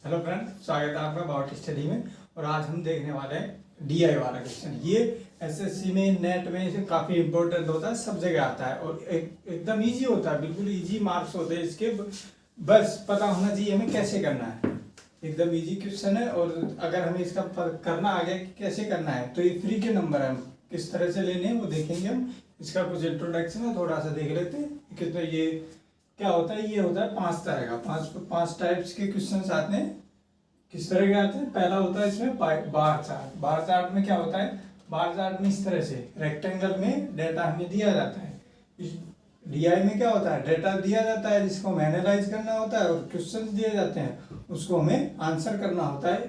Hello friend, स्वागत है आपका अबाउट स्टडी में। और आज हम देखने वाले हैं डीआई वाला क्वेश्चन। ये एसएससी में, नेट में इसे काफ़ी इंपॉर्टेंट होता है, सब जगह आता है और एकदम इजी होता है, बिल्कुल इजी मार्क्स होते हैं इसके। बस पता होना चाहिए हमें कैसे करना है। एकदम इजी क्वेश्चन है और अगर हमें इसका करना आ गया कि कैसे करना है तो ये फ्री के नंबर है, हम किस तरह से लेने हैं वो देखेंगे हम। इसका कुछ इंट्रोडक्शन है, थोड़ा सा देख लेते हैं कि तो ये क्या होता है। ये होता है 5 तरह का, पांच टाइप्स के क्वेश्चंस आते हैं। किस तरह के आते हैं? पहला होता है इसमें बार चार्ट। बार चार्ट में क्या होता है? बार चार्ट में इस तरह से रेक्टेंगल में डेटा हमें दिया जाता है। इस डीआई में क्या होता है? डेटा दिया जाता है जिसको हमें एनालाइज करना होता है और क्वेश्चन दिए जाते हैं, उसको हमें आंसर करना होता है।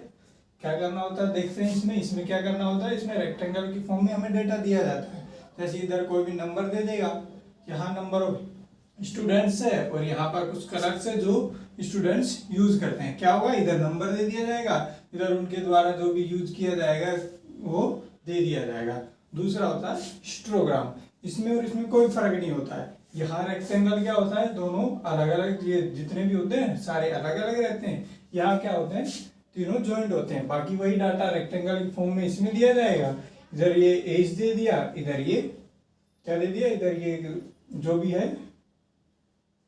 क्या करना होता है देखते हैं इसमें क्या करना होता है। इसमें रेक्टेंगल की फॉर्म में हमें डेटा दिया जाता है। जैसे इधर कोई भी नंबर दे देगा, यहाँ नंबर ऑफ स्टूडेंट्स है और यहाँ पर कुछ कलर्स है जो स्टूडेंट्स यूज करते हैं। क्या होगा? इधर नंबर दे दिया जाएगा, इधर उनके द्वारा जो भी यूज किया जाएगा वो दे दिया जाएगा। दूसरा होता है हिस्टोग्राम। इसमें और इसमें कोई फर्क नहीं होता है। यहाँ रेक्टेंगल क्या होता है, दोनों अलग अलग, ये जितने भी होते हैं सारे अलग अलग रहते हैं। यहाँ क्या होते हैं, तीनों ज्वाइंट होते हैं। बाकी वही डाटा रेक्टेंगल की फॉर्म में इसमें दिया जाएगा। इधर ये एज दे दिया, इधर ये क्या दे दिया, इधर ये जो भी है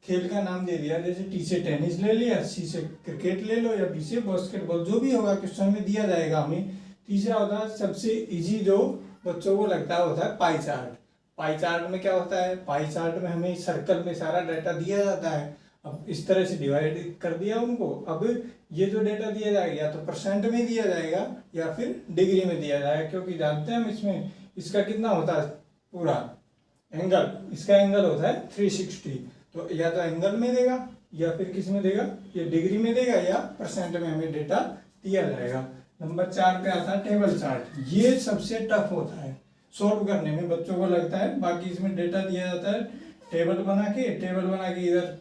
खेल का नाम दे दिया। जैसे टी से टेनिस ले लिया, सी से क्रिकेट ले लो या बी से बास्केटबॉल, जो भी होगा क्वेश्चन में दिया जाएगा हमें। तीसरा होता है सबसे इजी, जो बच्चों को लगता है, होता है पाई चार्ट। पाई चार्ट में क्या होता है? पाई चार्ट में हमें सर्कल में सारा डाटा दिया जाता है। अब इस तरह से डिवाइड कर दिया उनको। अब ये जो डेटा दिया जाएगा या तो परसेंट में दिया जाएगा या फिर डिग्री में दिया जाएगा, क्योंकि जानते हैं हम इसमें इसका कितना होता है पूरा एंगल, इसका एंगल होता है 360। तो या तो एंगल में देगा या फिर किस में देगा, ये डिग्री में देगा या परसेंट में हमें डेटा दिया जाएगा। नंबर 4 पे आता है टेबल चार्ट। ये सबसे टफ होता है सॉल्व करने में, बच्चों को लगता है। बाकी इसमें डेटा दिया जाता है, टेबल बना के इधर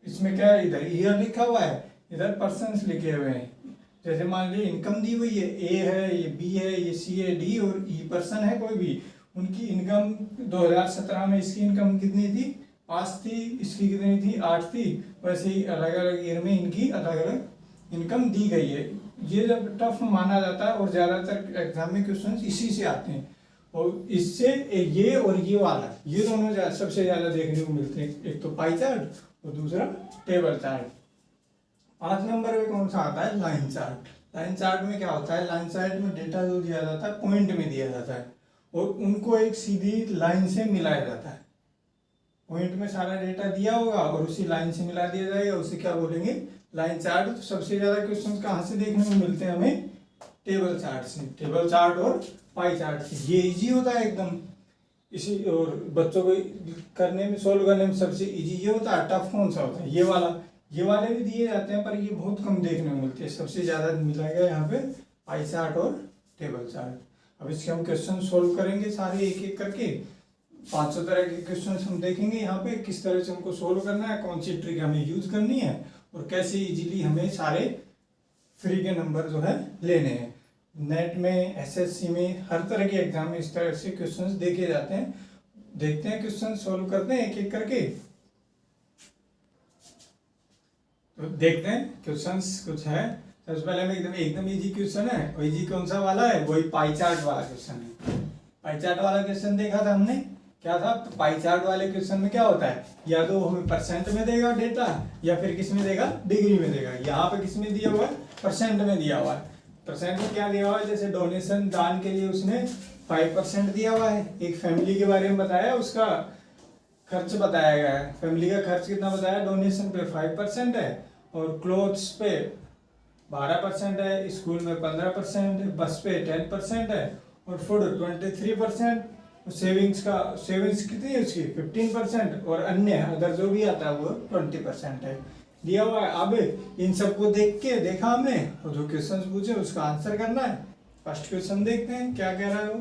इसमें क्या है, इधर ईयर लिखा हुआ है, इधर पर्सन्स लिखे हुए हैं। जैसे मान लीजिए इनकम दी हुई है, ए है, ये बी है, ये सी है, डी और ई पर्सन है कोई भी। उनकी इनकम 2017 में इसकी इनकम कितनी थी? 5 थी। इसकी कितनी थी? 8 थी। वैसे ही अलग अलग ईयर में इनकी अलग अलग इनकम दी गई है। ये जब टफ माना जाता है और ज़्यादातर एग्जाम में क्वेश्चन इसी से आते हैं। और इससे ये और ये वाला, ये दोनों सबसे ज़्यादा देखने को मिलते हैं। एक तो पाई चार्ट और दूसरा टेबल चार्ट। 5 नंबर में कौन सा आता है? Line chart. लाइन चार्ट में क्या होता है? लाइन चार्ट में डेटा जो दिया जाता है पॉइंट में दिया जाता है और उनको एक सीधी लाइन से मिलाया जाता है। पॉइंट में सारा डेटा दिया होगा और उसी लाइन से मिला दिया जाएगा, उसे क्या बोलेंगे? Line chart. तो सबसे ज्यादा क्वेश्चंस कहाँ से देखने को मिलते हैं हमें? टेबल चार्ट से। टेबल चार्ट और पाई चार्ट से। ये इजी होता है एकदम इसी, और बच्चों को करने में, सोल्व करने में सबसे इजी ये होता है। टफ कौन सा होता है? ये वाला। ये वाले भी दिए जाते हैं पर ये बहुत कम देखने को मिलते हैं। सबसे ज्यादा मिलाएगा यहाँ पे पाई चार्ट और टेबल चार्ट। अब इसके हम क्वेश्चन सोल्व करेंगे सारे एक एक करके। 500 तरह के क्वेश्चन हम देखेंगे यहाँ पे, किस तरह से उनको सोल्व करना है, कौन सी ट्रिक हमें यूज करनी है और कैसे इजीली हमें सारे फ्री के नंबर जो है लेने हैं। नेट में, एसएससी में, हर तरह के एग्जाम में इस तरह से क्वेश्चंस देखे जाते हैं। देखते हैं क्वेश्चन सोल्व करते हैं एक एक करके। तो देखते हैं क्वेश्चंस कुछ है। सबसे पहले में एकदम इजी क्वेश्चन है। और इजी कौन सा वाला है? वही पाई चार्ट वाला क्वेश्चन है। पाई चार्ट वाला क्वेश्चन देखा था हमने, क्या था? तो पाई चार्ट वाले क्वेश्चन में क्या होता है, या तो हमें परसेंट में देगा डेटा या फिर किस में देगा? डिग्री में देगा। यहाँ पे किस में दिया हुआ है? परसेंट में दिया हुआ है। परसेंट में क्या दिया हुआ है? जैसे डोनेशन, दान के लिए उसने 5% दिया हुआ है। एक फैमिली के बारे में बताया, उसका खर्च बताया गया है। फैमिली का खर्च कितना बताया? डोनेशन पे 5% है और क्लोथ्स पे 12% है, स्कूल में 15% है, बस पे 10% है और फूड 23%। सेविंग्स कितनी है उसकी? 15% और अन्य अदर जो भी आता है वो 20% है दिया हुआ है। अब इन सबको देखा हमने और जो क्वेश्चन पूछे उसका आंसर करना है। फर्स्ट क्वेश्चन देखते हैं क्या कह रहा है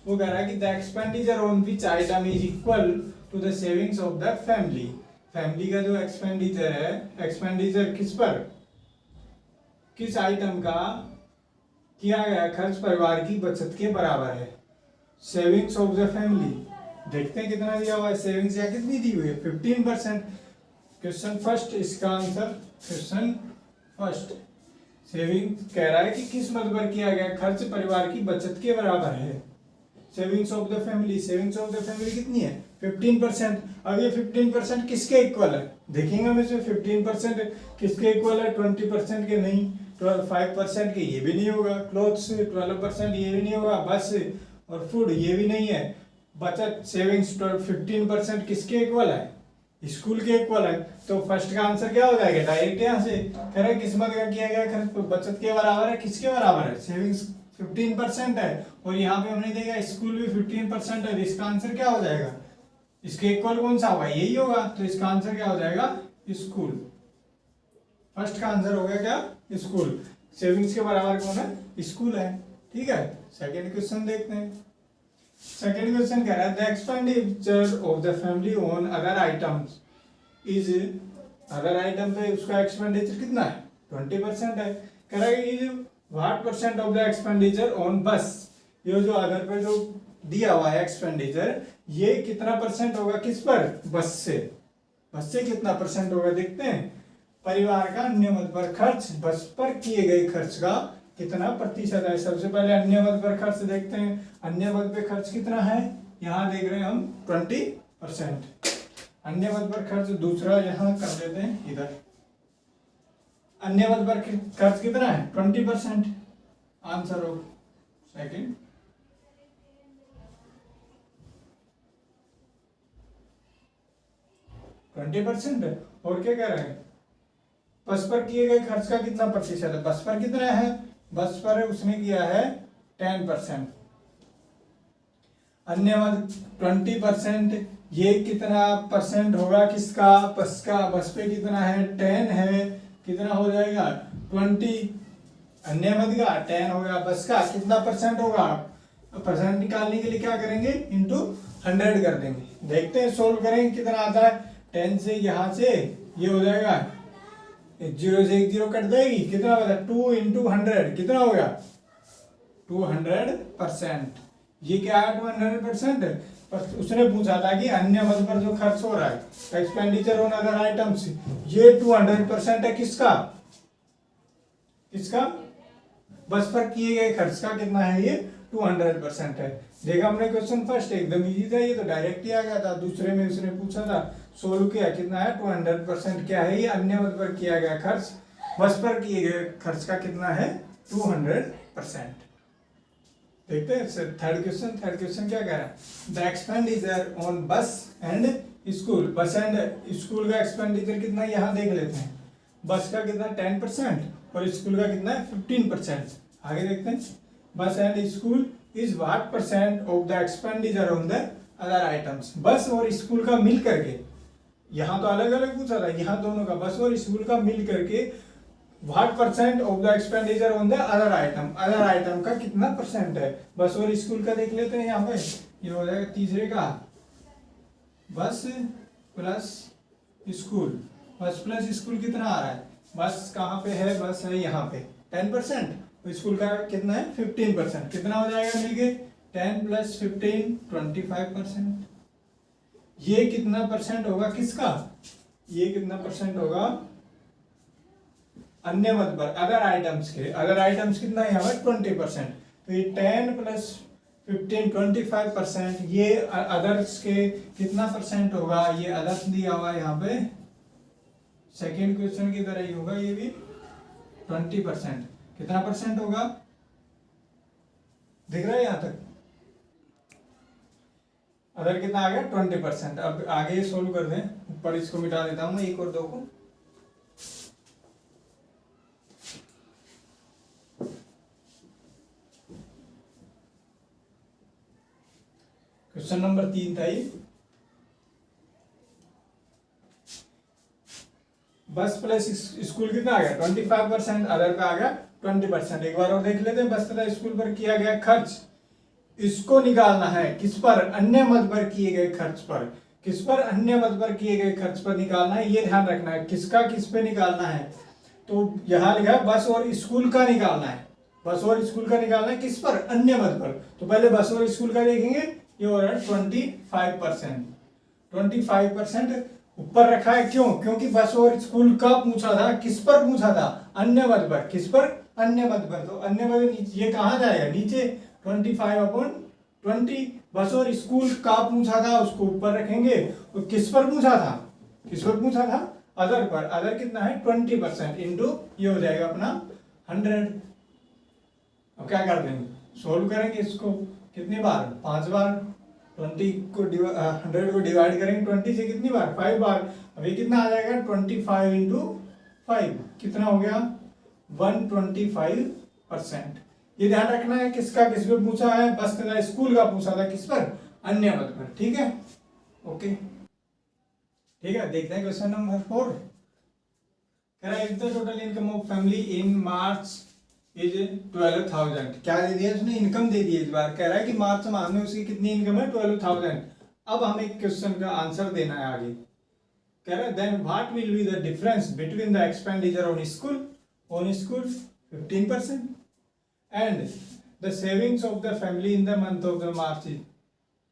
वो कह रहा है कि the expenditure on which item is equal to the savings of the family. Family का जो एक्सपेंडिचर है, एक्सपेंडिचर किस पर, किस आइटम का किया गया खर्च परिवार की बचत के बराबर है। सेविंग्स ऑफ द फैमिली देखते हैं कितना दिया हुआ है। सेविंग्स या कितनी दी हुई है? 15%। क्वेश्चन फर्स्ट, इसका आंसर क्वेश्चन फर्स्ट सेविंग कह रहा है कि किस मद पर किया गया खर्च परिवार की बचत के बराबर है। Savings of the family, savings of the family कितनी है 15%। अब ये 15% किसके इक्वल है देखेंगे हम इसमें 15% किसके इक्वल है 20% के नहीं, 5% के ये भी नहीं होगा, क्लोथ्स 12% ये भी नहीं होगा, बस और फूड ये भी नहीं है। बचत सेविंग्स 15% किसके इक्वल है स्कूल के इक्वल है। तो फर्स्ट का आंसर क्या हो जाएगा डायरेक्ट यहाँ से कह रहे किस्मत का किया गया खर्च बचत के बराबर है, किसके बराबर है सेविंग्स 15% है और यहाँ पे हमने देखा स्कूल भी 15% है। इसका आंसर क्या हो जाएगा इसके इक्वल कौन सा होगा यही होगा, तो इसका आंसर क्या हो जाएगा स्कूल। फर्स्ट का आंसर हो गया क्या स्कूल, सेविंग्स के बराबर कौन है स्कूल है। ठीक है, सेकेंड क्वेश्चन देखते हैं। सेकेंड क्वेश्चन कह रहा है the expenditure of the family on other items is, other item पे उसका एक्सपेंडिचर कितना है 20% है। कह रहा है is what percent of the expenditure on बस, ये जो अदर पे जो दिया हुआ है एक्सपेंडिचर ये कितना परसेंट होगा किस पर बस से, बस से कितना परसेंट होगा देखते हैं। परिवार का अन्य मद पर खर्च, बस पर किए गए खर्च का कितना प्रतिशत है। सबसे पहले अन्य मद पर खर्च देखते हैं, अन्य मद पे खर्च कितना है यहाँ देख रहे हैं हम 20%। अन्य मद पर खर्च दूसरा यहाँ कर देते हैं इधर, अन्य मद पर खर्च कितना है 20%। आंसर हो सेकंड। और क्या कह रहे हैं बस पर किए गए खर्च का कितना प्रतिशत है, बस पर कितना है, बस पर उसने किया है 10%। अन्य मद 20%, ये कितना परसेंट होगा किसका बस का, बस पे कितना है 10 है, कितना हो जाएगा 20 अन्य मद का 10 हो गया, बस का कितना परसेंट होगा, परसेंट निकालने के लिए क्या करेंगे इंटू 100 कर देंगे। देखते हैं सोल्व करेंगे कितना आता है। 10 से यहाँ से ये हो जाएगा 0 से 1 0 कट जाएगी, कितना होगा 2 इंटू 100 कितना हो गया 200%। ये क्या है 200%। पर उसने पूछा था कि अन्य मद पर जो खर्च हो रहा है एक्सपेंडिचर ऑन अदर आइटम्स, ये 200% है किसका, किसका बस पर किए गए खर्च का कितना है ये 200% है। देखा हमने क्वेश्चन फर्स्ट एकदम इजी था, ये तो डायरेक्ट ही आ गया था। दूसरे में उसने पूछा था सोल्व किया कितना है 200% क्या है ये अन्य मद पर किया गया खर्च, बस पर किए गए खर्च का कितना है 200%। देखते हैं थर्ड क्वेश्चन क्या कह रहा है द एक्सपेंडिचर ऑन बस एंड स्कूल, बस एंड स्कूल का एक्सपेंडिचर कितना यहाँ देख लेते हैं। बस का कितना 10% और स्कूल का कितना है 15%। आगे देखते हैं बस and school is what percent of the expenditure on the other items, बस और स्कूल का मिल करके, यहाँ तो अलग अलग पूछा था, यहाँ दोनों का बस और स्कूल का मिल करके what percent of the expenditure on the other item, other item का कितना परसेंट है। बस और स्कूल का देख लेते हैं यहाँ पे, ये हो जाएगा तीसरे का बस प्लस स्कूल, बस प्लस स्कूल कितना आ रहा है, बस कहाँ पे है, बस है यहाँ पे 10%, स्कूल का कितना है 15%, कितना हो जाएगा मिलके 10 प्लस 15 25%। ये कितना परसेंट होगा किसका, ये कितना परसेंट होगा अन्य मद पर अदर आइटम्स के, अदर आइटम्स कितना है यहाँ पर 20%, तो ये 10 प्लस 15 25%। ये अदर्स के कितना परसेंट होगा, ये अदर्स दिया हुआ है यहाँ पे सेकेंड क्वेश्चन की तरह ही होगा, ये भी 20%। कितना परसेंट होगा दिख रहा है यहाँ तक, अदर कितना आ गया 20%। अब आगे सोल्व कर दें, ऊपर इसको मिटा देता हूँ एक और दो को। क्वेश्चन नंबर 3 था ये, बस प्लस स्कूल कितना आ गया 25%, अदर का आ गया 20%। एक बार और देख लेते हैं, बस तथा स्कूल पर किया गया खर्च इसको निकालना है किस पर, अन्य मद पर किए गए खर्च पर, किस पर अन्य मद पर किए गए खर्च पर निकालना है, ये ध्यान रखना है किसका किस पे निकालना है। तो यहाँ लिखा है बस और स्कूल का निकालना है, बस और स्कूल का निकालना है किस पर अन्य मद पर। तो पहले बस और स्कूल का देखेंगे, ये हो रहा है 25%। ऊपर रखा है क्यों? क्योंकि बस और स्कूल का पूछा था, किस पर पूछा था? अन्य पद पर। किस पर? अन्य पद पर। तो अन्य पद नीचे, ये कहाँ जाएगा? नीचे 25/20। बस और स्कूल का पूछा था, उसको ऊपर रखेंगे। और किस पर पूछा था? किस पर पूछा था? अदर पर। अदर कितना है? 20% इंटू ये हो जाएगा अपना 100। अब क्या कर देंगे? सोल्व करेंगे इसको कितनी बार? 5 बार। 100 को डिवाइड करेंगे 20 से कितनी बार? 5 बार। अभी कितना आ जाएगा? 25 इंटू 5 कितना हो गया? 125%। ये ध्यान रखना है किसका किस पे पूछा है? बस स्कूल का पूछा था, किस पर? अन्य पद पर। ठीक है, ओके, ठीक है। देखते हैं क्वेश्चन नंबर 4। कह रहा है if the total income of family in March is 12,000। क्या दे दिया उसने? इनकम दे दी है। इस बार कह रहा है कि मार्च माह में उसकी कितनी इनकम है? 12,000। अब हमें क्वेश्चन का आंसर देना है आगे। कह रहा है then what will be the difference between the expenditure on school 15% and the savings of the family in the month of the March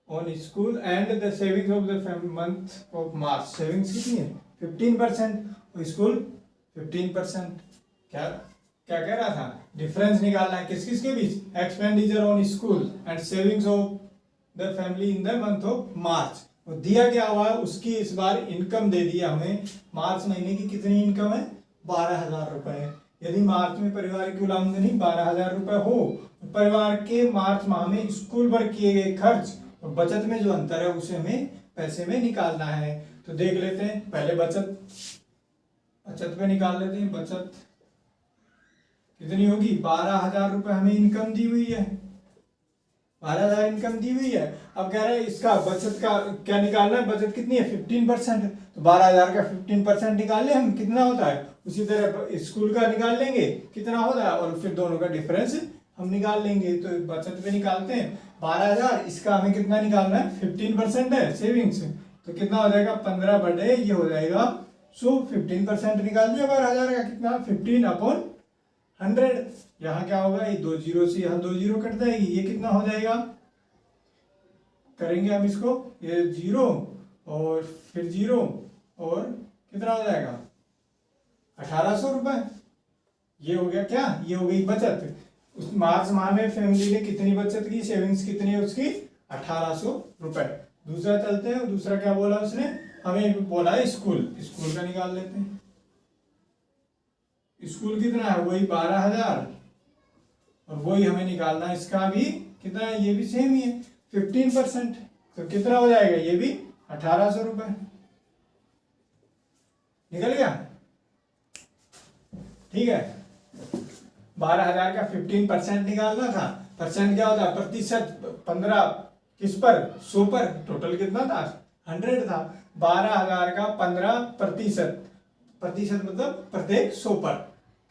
on school and the savings of the month of March। savings कितनी है? 15% और school 15%। क्या क्या कह रहा था? Difference निकालना है किस किस के बीच? Expenditure on school and savings of the family in the month of March. और दिया क्या हुआ है? उसकी इस बार इनकम दे दिया हमें। मार्च महीने की कितनी इनकम है? 12,000 रुपए। यदि मार्च में परिवार की कुल आमदनी 12,000 रुपए हो, तो परिवार के मार्च माह में स्कूल पर किए गए खर्च और बचत में जो अंतर है उसे हमें पैसे में निकालना है। तो देख लेते हैं पहले बचत पे निकाल लेते हैं। बचत कितनी होगी? 12,000 रुपए हमें इनकम दी हुई है। 12,000 इनकम दी हुई है। अब कह रहे हैं इसका बचत का क्या निकालना है? बचत कितनी है? 15%। तो 12,000 का 15% निकाल ले हम, कितना होता है? उसी तरह स्कूल का निकाल लेंगे कितना होता है, और फिर दोनों का डिफरेंस हम निकाल लेंगे। तो बचत पे निकालते हैं 12,000, इसका हमें कितना निकालना है? 15% है सेविंग्स। तो कितना हो जाएगा? 15 बटे ये हो जाएगा 100। 15% निकाल दिया 12,000 का, कितना? 15/100। यहाँ क्या होगा? ये 2 जीरो से यहाँ 2 जीरो कट जाएगी। ये कितना हो जाएगा? करेंगे हम इसको, ये 0 और फिर 0 और कितना हो जाएगा? 1,800 रुपए। ये हो गया क्या? ये हो गई बचत। उस मार्च माह में फैमिली ने कितनी बचत की? सेविंग्स कितनी है उसकी? 1,800 रुपए। दूसरा चलते हैं। दूसरा क्या बोला उसने? हमें बोला है स्कूल का निकाल लेते हैं। स्कूल कितना है? वही 12,000 और वही हमें निकालना है। इसका भी कितना है? ये भी सेम ही है 15%। तो कितना हो जाएगा? ये भी 1,800 रुपए। निकल गया? ठीक है। 12,000 का 15% निकालना था। परसेंट क्या होता है? प्रतिशत। 15 किस पर? 100 पर। टोटल कितना था? 100 था। 12,000 का 15%। प्रतिशत मतलब प्रत्येक 100 पर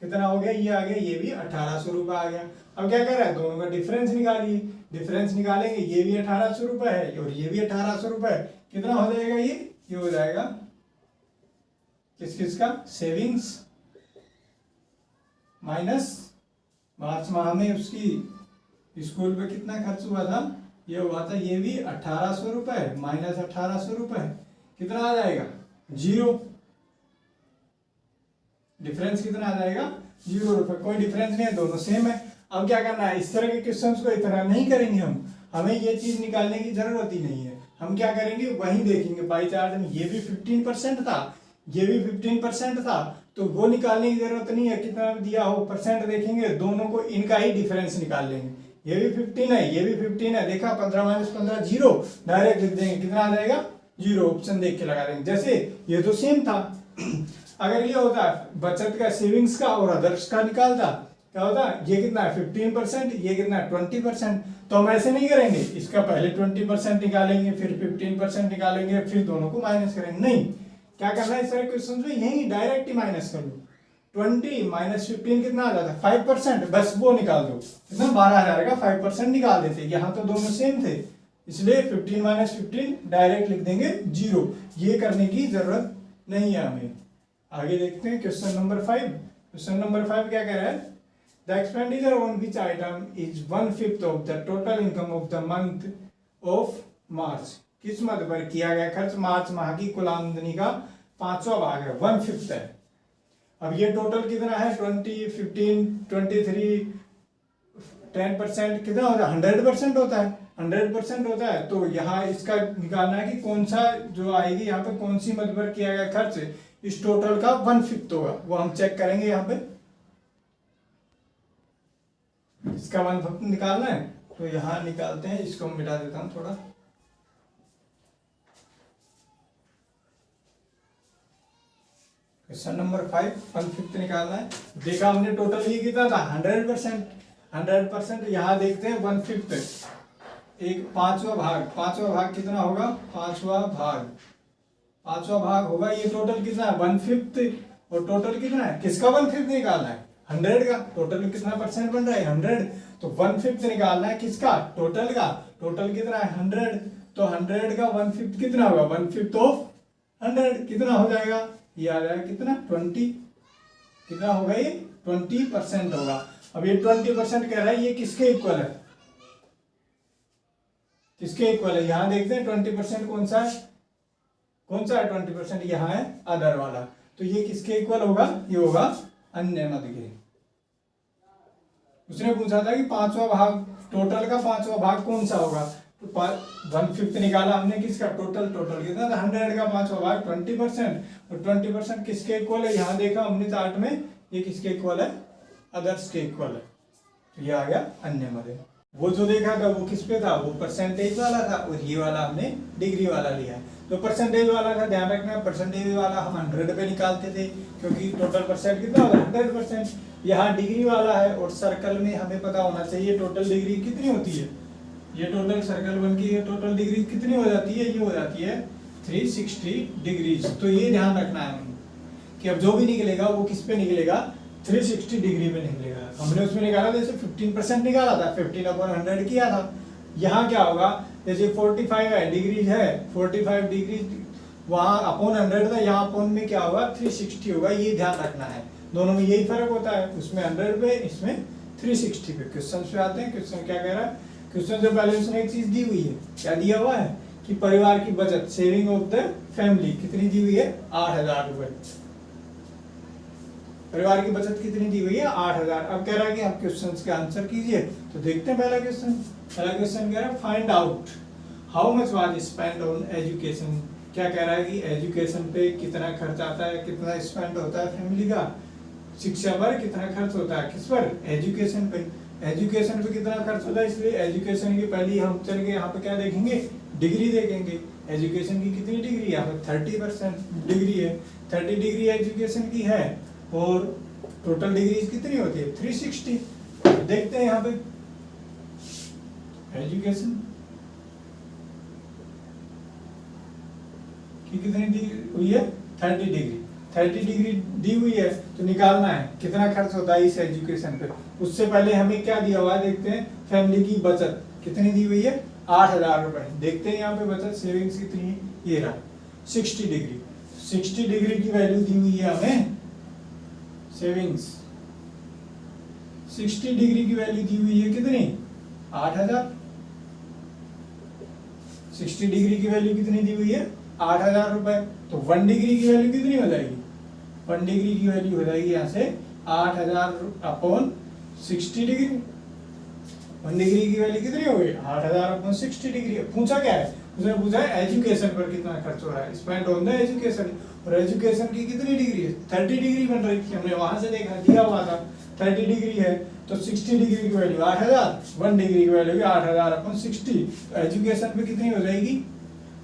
कितना हो गया? ये आ गया। ये भी 1,800 रुपए आ गया। अब क्या कर रहा है? दोनों का डिफरेंस निकालिए। डिफरेंस निकालेंगे। ये भी 1,800 रुपए है और ये भी 1,800 रुपए है। कितना हो जाएगा? ये हो जाएगा किस किस का? सेविंग्स माइनस मार्च माह में उसकी स्कूल पे कितना खर्च हुआ था? ये हुआ था। ये भी 1,800 रुपए माइनस 1,800 रुपए कितना आ जाएगा? 0। डिफरेंस कितना आ जाएगा? 0 रुपए। कोई डिफरेंस नहीं है, दोनों सेम है। अब क्या करना है? इस तरह के क्वेश्चंस को इतना नहीं करेंगे हम। हमें ये चीज निकालने की जरूरत ही नहीं है। हम क्या करेंगे? वही देखेंगे पाई चार्ट में। ये भी 15% था, ये भी 15% था, तो वो निकालने की जरूरत नहीं है कितना दिया हो। परसेंट देखेंगे, दोनों को इनका ही डिफरेंस निकाल लेंगे। ये भी 15 है, ये भी 15 है। देखा 15 माइनस 15 0। डायरेक्ट लिख देंगे। कितना आ जाएगा? 0। ऑप्शन देख के लगा देंगे। जैसे ये तो सेम था। अगर ये होता बचत का, सेविंग्स का और अदर्स का निकालता, क्या होता? ये कितना है? 15%, ये कितना है? 20%। तो हम ऐसे नहीं करेंगे। इसका पहले 20% निकालेंगे, फिर 15% निकालेंगे, फिर दोनों को माइनस करेंगे। नहीं, क्या करना है इस तरह क्वेश्चन में? यही डायरेक्ट ही माइनस कर लो। 20 माइनस 15 कितना आ जाता है? 5%। बस वो निकाल दो। कितना? 12,000 का 5% निकाल देते। यहाँ तो दोनों सेम थे, इसलिए 15 माइनस 15 डायरेक्ट लिख देंगे 0। ये करने की जरूरत नहीं है हमें। आगे देखते हैं क्वेश्चन नंबर 5। क्वेश्चन नंबर 5 क्या कह रहा है? The expenditure on which item is 1/5 of the total income of the month of मार्च। किस मद पर किया गया खर्च मार्च माह की कुल आमदनी का 5वां भाग है, 1/5 है। अब ये टोटल कितना है, 20, 15, 23, 10% कितना होता है, 100% होता है, 100% होता है। तो यहाँ इसका निकालना है कि कौन सा जो आएगी यहाँ पे, कौन सी मद पर किया गया खर्च इस टोटल का 1/5 होगा, वो हम चेक करेंगे यहाँ पे। इसका 1/5 निकालना है, तो यहाँ निकालते हैं, इसको मिटा देता हूँ थोड़ा। क्वेश्चन नंबर 5, 1/5 निकालना है। देखा हमने टोटल ये कितना था, 100%, 100%। यहाँ देखते हैं 1/5, एक 5वां भाग कितना होगा, 5वां भाग होगा, ये टोटल कितना है 1/5, और टोटल कितना है, किसका 1/5 निकालना है, 100 का। टोटल कितना परसेंट बन रहा है, 100, तो 1/5 निकालना है किसका, टोटल का। टोटल कितना है 100, तो 100 का 1/5 कितना होगा, 1/5 ऑफ 100 कितना हो जाएगा, ये आ जाएगा कितना, 20, कितना होगा ये 20% होगा। अब ये 20% कह रहा है, ये किसके इक्वल है, किसके इक्वल है, यहां देखते हैं 20% कौन सा है, 20%, यहाँ है अदर वाला। तो ये किसके इक्वल होगा, ये होगा अन्य मद के। उसने पूछा था कि 5वां भाग, टोटल का 5वां भाग कौन सा होगा, तो 1/5 निकाला हमने किसका, टोटल कितना था, 100 का 5वां भाग 20%, और 20% किसके इक्वल है, यहाँ देखा हमने चार्ट में, ये किसके इक्वल है, अदर्स के इक्वल है। तो ये आ गया अन्य मद। वो जो देखा था वो किस पे था, वो परसेंटेज वाला था, और ये वाला हमने डिग्री वाला लिया। तो परसेंटेज वाला था, ध्यान रखना, परसेंटेज वाला हम 100 पे निकालते थे, क्योंकि टोटल परसेंट कितना होगा 100%। यहाँ डिग्री वाला है, और सर्कल में हमें पता होना चाहिए टोटल डिग्री कितनी होती है। ये टोटल सर्कल बन के टोटल डिग्री कितनी हो जाती है, ये हो जाती है 360 डिग्रीज। तो ये ध्यान रखना है हमें कि अब जो भी निकलेगा वो किस पे निकलेगा, 360 डिग्री में निकलेगा। हमने उसमें निकाला जैसे 15% निकाला था, 15/100 किया था। यहाँ क्या होगा, जैसे 45 है डिग्री है, 45 डिग्री वहाँ अपॉन 100 था, यहाँ अपॉन में क्या होगा 360 होगा, ये ध्यान रखना है। दोनों में यही फर्क होता है, उसमें 100 पे, इसमें 360 पे। क्वेश्चन पे आते हैं, क्वेश्चन क्या कह रहा है, क्वेश्चन से पहले उसने एक चीज दी हुई है, क्या दिया हुआ है कि परिवार की बचत, सेविंग ऑफ द फैमिली कितनी दी हुई है, 8000 रुपए। परिवार की बचत कितनी दी हुई है, 8000। अब कह रहा है कि आप क्वेश्चंस के आंसर कीजिए। तो देखते हैं पहला क्वेश्चन कह रहा है find out how much was spend on education. क्या कह रहा है कि एजुकेशन पे कितना खर्च आता है, कितना स्पेंड होता है फैमिली का, शिक्षा पर कितना खर्च होता है, किस पर, एजुकेशन पे। एजुकेशन पे कितना खर्च होता है, इसलिए एजुकेशन की पहली हम चल के यहाँ पे क्या देखेंगे, डिग्री देखेंगे। एजुकेशन की कितनी डिग्री है, यहाँ पे 30% डिग्री है, 30 डिग्री एजुकेशन की है, और टोटल डिग्री कितनी होती है 360। देखते हैं यहाँ पे एजुकेशन की कितनी दी हुई है, 30 डिग्री। 30 डिग्री दी हुई है, तो निकालना है कितना खर्च होता है इस एजुकेशन पे। उससे पहले हमें क्या दिया हुआ है, देखते हैं फैमिली की बचत कितनी दी हुई है, 8000 रुपए। देखते हैं यहाँ पे बचत सेविंग्स कितनी है, ये रहा 60 डिग्री। 60 डिग्री की वैल्यू दी हुई है हमें, सेविंग्स 60 डिग्री की वैल्यू दी हुई है कितनी, 8000। 60 डिग्री की वैल्यू कितनी दी हुई है, 8000 रुपए। तो 1 डिग्री की वैल्यू कितनी हो जाएगी, 1 डिग्री की वैल्यू हो जाएगी यहाँ से 8000 अपॉन 60 डिग्री। 1 डिग्री की वैल्यू कितनी हो गई, 8000 अपॉन 60 डिग्री। पूछा क्या है, उसने पूछा है एजुकेशन पर कितना खर्च हो रहा है, स्पेंड ऑन द एजुकेशन। और एजुकेशन की कितनी डिग्री है, 30 डिग्री बन रही थी, हमने वहां से देखा दिया हुआ था 30 डिग्री है। तो 60 डिग्री की वैल्यू 8000, 1 डिग्री की वैल्यू 8000 अपॉन 60। तो एजुकेशन पे कितनी हो जाएगी,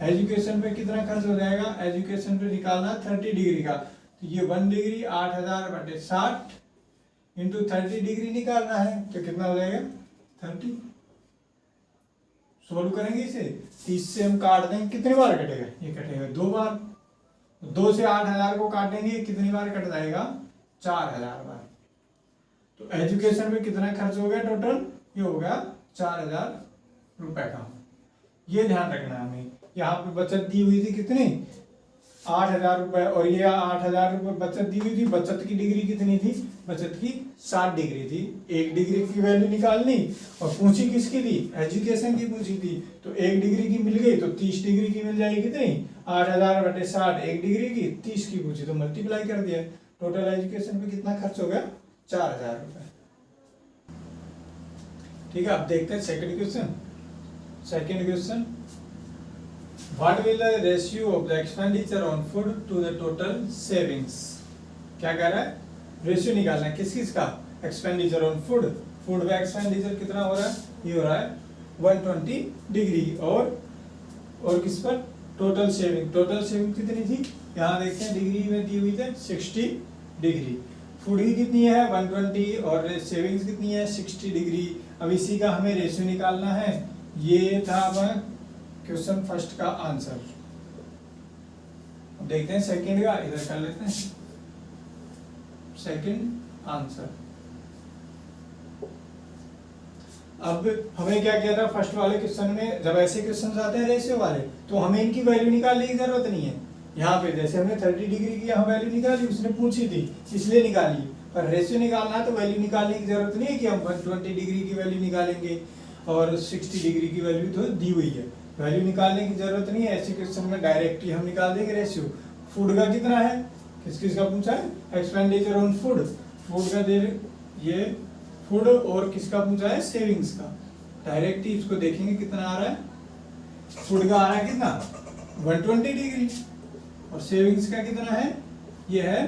एजुकेशन पे कितना खर्च हो जाएगा, एजुकेशन पे निकालना 30 डिग्री का। तो ये 1 डिग्री 8000 बटे 60 इंटू 30 डिग्री निकालना है, तो कितना हो जाएगा 30। सोल्व करेंगे इसे, 30 से हम काट देंगे, कितनी बार कटेगा, ये कटेगा 2 बार। 2 से 8000 को काटेंगे, कितनी बार कट जाएगा, 4000 बार। तो एजुकेशन में कितना खर्च हो गया टोटल, ये हो गया 4000 रुपए का। ये ध्यान रखना है हमें। यहाँ पे बचत दी हुई थी कितनी, 8,000 रुपए, और ये 8,000 रुपए बचत दी हुई थी। बचत की डिग्री कितनी थी? बचत की 60 डिग्री थी। 1 डिग्री की वैल्यू निकालनी, और पूछी किसकी थी? एजुकेशन की पूछी थी। तो 1 डिग्री की मिल गई तो 30 डिग्री की मिल जाएगी। कितनी? 8,000 बटे 60, 1 डिग्री की 30 की पूछी तो मल्टीप्लाई कर दिया। टोटल एजुकेशन पे कितना खर्च हो गया? 4,000 रुपए। ठीक है, अब देखते हैं second question. Second question, what will the ratio of the expenditure on food to the total savings? क्या कह रहा है? रेशियो निकालना है किस किस का? एक्सपेंडिचर ऑन फूड, फूड पे एक्सपेंडिचर कितना हो रहा है? ये हो रहा है 120 डिग्री, और किस पर? Total saving. टोटल सेविंग कितनी थी? यहाँ देखते हैं डिग्री में दी हुई थी 60 डिग्री। फूड की कितनी है? 120, और सेविंग्स कितनी है? 60 डिग्री। अब इसी का हमें रेशियो निकालना है। ये था अब क्वेश्चन फर्स्ट का आंसर। अब देखते हैं सेकंड का, इधर कर लेते हैं सेकंड आंसर। अब हमें क्या किया था फर्स्ट वाले क्वेश्चन में? जब ऐसे क्वेश्चन आते हैं रेशियो वाले, तो हमें इनकी वैल्यू निकालने की जरूरत नहीं है। यहाँ पे जैसे हमने 30 डिग्री की यहाँ वैल्यू निकाली, उसने पूछी थी इसलिए निकाली, पर रेशियो निकालना है तो वैल्यू निकालने की जरूरत नहीं है कि हम 120 डिग्री की वैल्यू निकालेंगे और 60 डिग्री की वैल्यू तो दी हुई है। वैल्यू निकालने की जरूरत नहीं है। ऐसे क्वेश्चन में डायरेक्ट ही हम निकाल देंगे रेशियो। फूड का कितना है? किस किस का पूछा है? एक्सपेंडिचर ऑन फूड, फूड का दे ये फूड, और किसका पूछा है? सेविंग्स का। डायरेक्ट ही इसको देखेंगे कितना आ रहा है। फूड का आ रहा है कितना? 120 डिग्री, और सेविंग्स का कितना है? ये है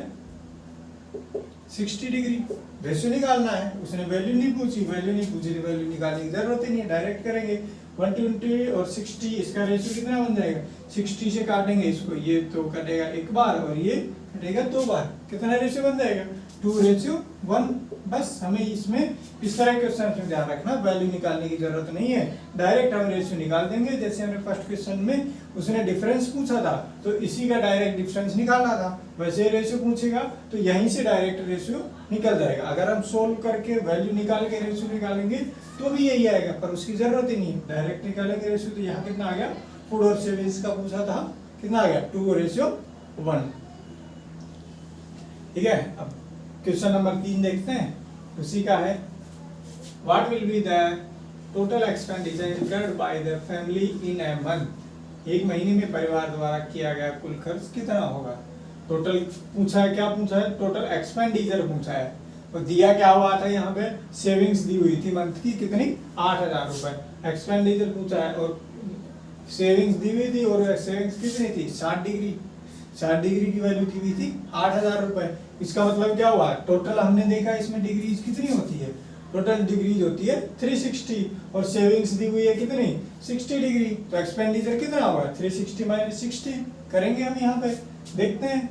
60 डिग्री। रेशियो निकालना है, उसने वैल्यू नहीं पूछी, वैल्यू नहीं पूछी तो वैल्यू निकालने की जरूरत ही नहीं है, डायरेक्ट करेंगे। 120 और 60, इसका रेशियो कितना बन जाएगा? 60 से काटेंगे इसको, ये तो कटेगा एक बार और ये कटेगा 2 बार। कितना रेशियो बन जाएगा? 2:1। बस हमें इसमें इस तरह के क्वेश्चन में ध्यान रखना, वैल्यू निकालने की जरूरत नहीं है, डायरेक्ट हम रेशियो निकाल देंगे। जैसे हमने फर्स्ट क्वेश्चन में उसने डिफरेंस पूछा था तो इसी का डायरेक्ट डिफरेंस निकालना था, वैसे रेशियो पूछेगा तो यहीं से डायरेक्ट रेशियो निकल जाएगा। अगर हम सोल्व करके वैल्यू निकाल के रेशियो निकालेंगे तो भी यही आएगा, पर उसकी जरूरत ही नहीं है, डायरेक्ट निकालेंगे रेशियो। तो यहाँ कितना आ गया? फूड और सेविंग्स का पूछा था, कितना आ गया? 2:1। ठीक है, अब क्वेश्चन नंबर 3 देखते हैं, उसी का है। What will be the total expenditure incurred by the family in a month? एक महीने में परिवार द्वारा किया गया कुल खर्च कितना होगा? टोटल पूछा है, क्या पूछा है? टोटल एक्सपेंडिचर पूछा है, और दिया क्या हुआ था? यहाँ पे सेविंग्स दी हुई थी मंथ की कितनी? 8,000 रुपए। एक्सपेंडिचर पूछा है और सेविंग्स दी हुई थी, और सेविंग्स कितनी थी? 60 डिग्री। 60 डिग्री की वैल्यू दी हुई थी 8,000 रुपए। इसका मतलब क्या हुआ? टोटल हमने देखा इसमें डिग्रीज कितनी होती है? टोटल डिग्रीज होती है 360, और सेविंग्स दी हुई है कितनी? 60 डिग्री। तो एक्सपेंडिचर कितना होगा? 360 माइनस 60 करेंगे हम यहाँ पे। देखते हैं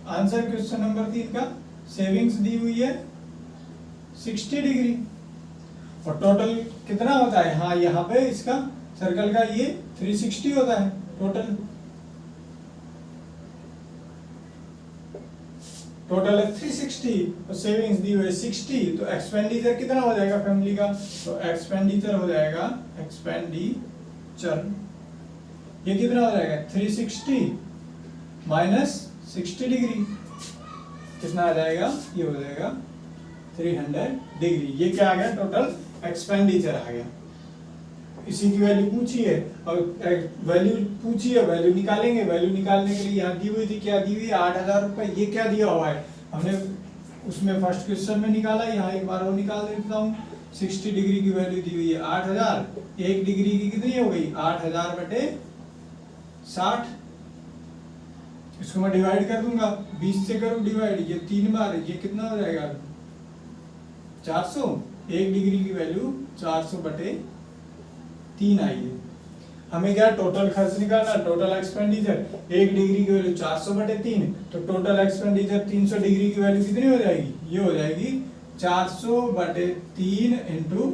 आंसर क्वेश्चन नंबर 3 का। सेविंग्स दी हुई है 60 डिग्री, और टोटल कितना होता है? हाँ, यहाँ पे इसका सर्कल का ये 360 होता है टोटल। टोटल है 360 और सेविंग्स दी हुई है 60, तो एक्सपेंडिचर कितना हो जाएगा फैमिली का? तो एक्सपेंडिचर हो जाएगा, एक्सपेंडिचर ये कितना हो जाएगा? 360 माइनस 60 डिग्री कितना आ जाएगा? ये हो जाएगा 300 डिग्री। ये क्या आ गया? टोटल एक्सपेंडिचर आ गया। इसी की वैल्यू पूछी है, और वैल्यू पूछी है, वैल्यू निकालेंगे। वैल्यू निकालने के लिए यहाँ दी हुई थी, क्या दी हुई? 8,000 रुपए। ये क्या दिया हुआ है? हमने उसमें फर्स्ट क्वेश्चन में निकाला, यहाँ एक बार वो निकाल देता हूँ। 60 डिग्री की वैल्यू दी हुई है 8,000, 1 डिग्री की कितनी हो गई? 8,000 बटे 60। इसको मैं डिवाइड कर दूंगा, 20 से करूँ डिवाइड, ये 3 बार, ये कितना हो जाएगा? 400। 1 डिग्री की वैल्यू 400 बटे 3 आई है। हमें क्या टोटल खर्च निकालना? टोटल एक्सपेंडिचर 1 डिग्री की वैल्यू 400 बटे 3, तो टोटल एक्सपेंडिचर 300 डिग्री की वैल्यू कितनी हो जाएगी? ये हो जाएगी 400 बटे 3 इंटू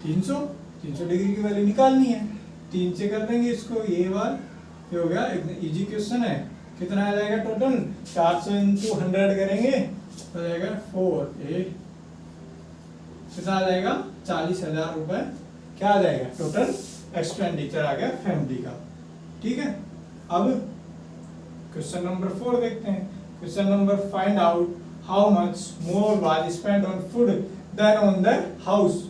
300। 300 डिग्री की वैल्यू निकालनी है, 3 से कर देंगे इसको। ये बार ये हो गया, एकदम इजी क्वेश्चन है। कितना आ जाएगा टोटल? 400 इंटू 100 करेंगे हो जाएगा 4 कितना आ जाएगा? 40,000 रुपए क्या आ जाएगा? टोटल एक्सपेंडिचर आ गया फैमिली का। ठीक है, अब क्वेश्चन नंबर 4 देखते हैं। Question number find out how much more was spent on food than on the house.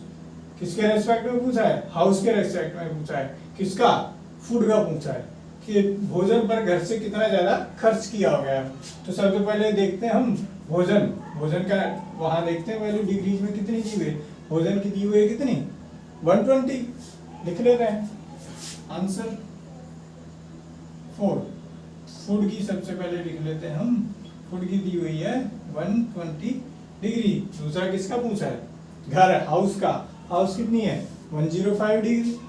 किसके रेस्पेक्ट में पूछा है? हाउस के रेस्पेक्ट में पूछा है। किसका? फूड का पूछा है कि भोजन पर घर से कितना ज्यादा खर्च किया हो गया। तो सबसे पहले देखते हैं हम भोजन का वहां देखते हैं वैल्यू डिग्रीज में कितनी दी हुई है। भोजन की दी हुई है कितनी? 120 लिख लेते हैं। आंसर 4 फूड की सबसे पहले लिख लेते हैं हम। फूड की दी हुई है 120 डिग्री। दूसरा किसका पूछा है? घर, हाउस का। हाउस कितनी है? 105 डिग्री।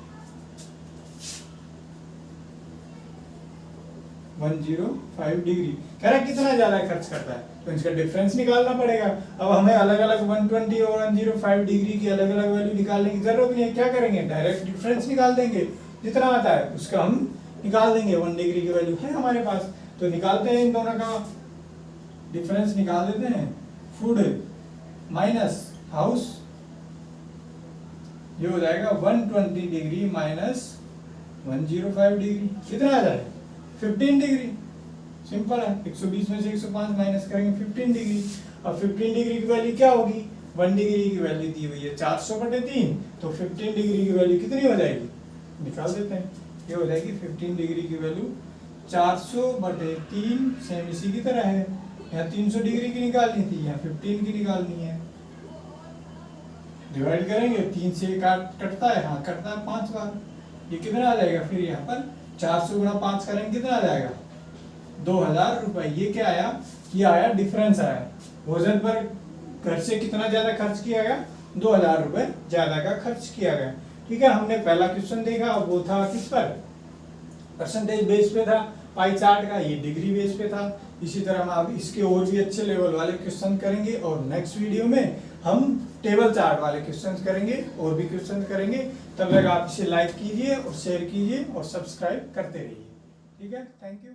105 डिग्री कह रहा है कितना ज्यादा खर्च करता है, तो इसका डिफरेंस निकालना पड़ेगा। अब हमें अलग अलग 120 और 105 डिग्री की अलग अलग वैल्यू निकालने की जरूरत नहीं है। क्या करेंगे? डायरेक्ट डिफरेंस निकाल देंगे। जितना आता है उसका हम निकाल देंगे। 1 डिग्री की वैल्यू है हमारे पास, तो निकालते हैं। इन दोनों का डिफरेंस निकाल देते हैं। फूड माइनस हाउस, ये हो जाएगा 120 डिग्री माइनस 105 डिग्री। कितना आ जाएगा? 15 डिग्री। सिंपल है। 120 में से 105 माइनस करेंगे 15 डिग्री। अब 15 डिग्री की वैल्यू क्या होगी? 1 डिग्री की वैल्यू दी हुई है 400/3, तो 15 डिग्री की वैल्यू कितनी हो जाएगी? निकाल देते हैं। ये हो जाएगी 15 डिग्री की वैल्यू 400/3, सेम इसी की तरह है। यहाँ 300 डिग्री की निकालनी थी, यहाँ 15 की निकालनी है। डिवाइड करेंगे, 3 से कटता है, हाँ कटता है 5 बार। ये कितना आ जाएगा? फिर यहाँ पर 400 गुणा 5 करेंगे, कितना आ जाएगा? 2000 रुपए। ये क्या आया? ये आया डिफरेंस आया। भोजन पर घर से कितना ज्यादा खर्च किया गया? 2000 रुपए ज्यादा का खर्च किया गया। ठीक है, हमने पहला क्वेश्चन देखा, वो था किस पर? परसेंटेज बेस पे था, पाई चार्ट का। ये डिग्री बेस पे था। इसी तरह हम अब इसके और भी अच्छे लेवल वाले क्वेश्चन करेंगे, और नेक्स्ट वीडियो में हम टेबल चार्ट वाले क्वेश्चन करेंगे, और भी क्वेश्चन करेंगे। तब तक आप इसे लाइक कीजिए और शेयर कीजिए और सब्सक्राइब करते रहिए। ठीक है, थैंक यू।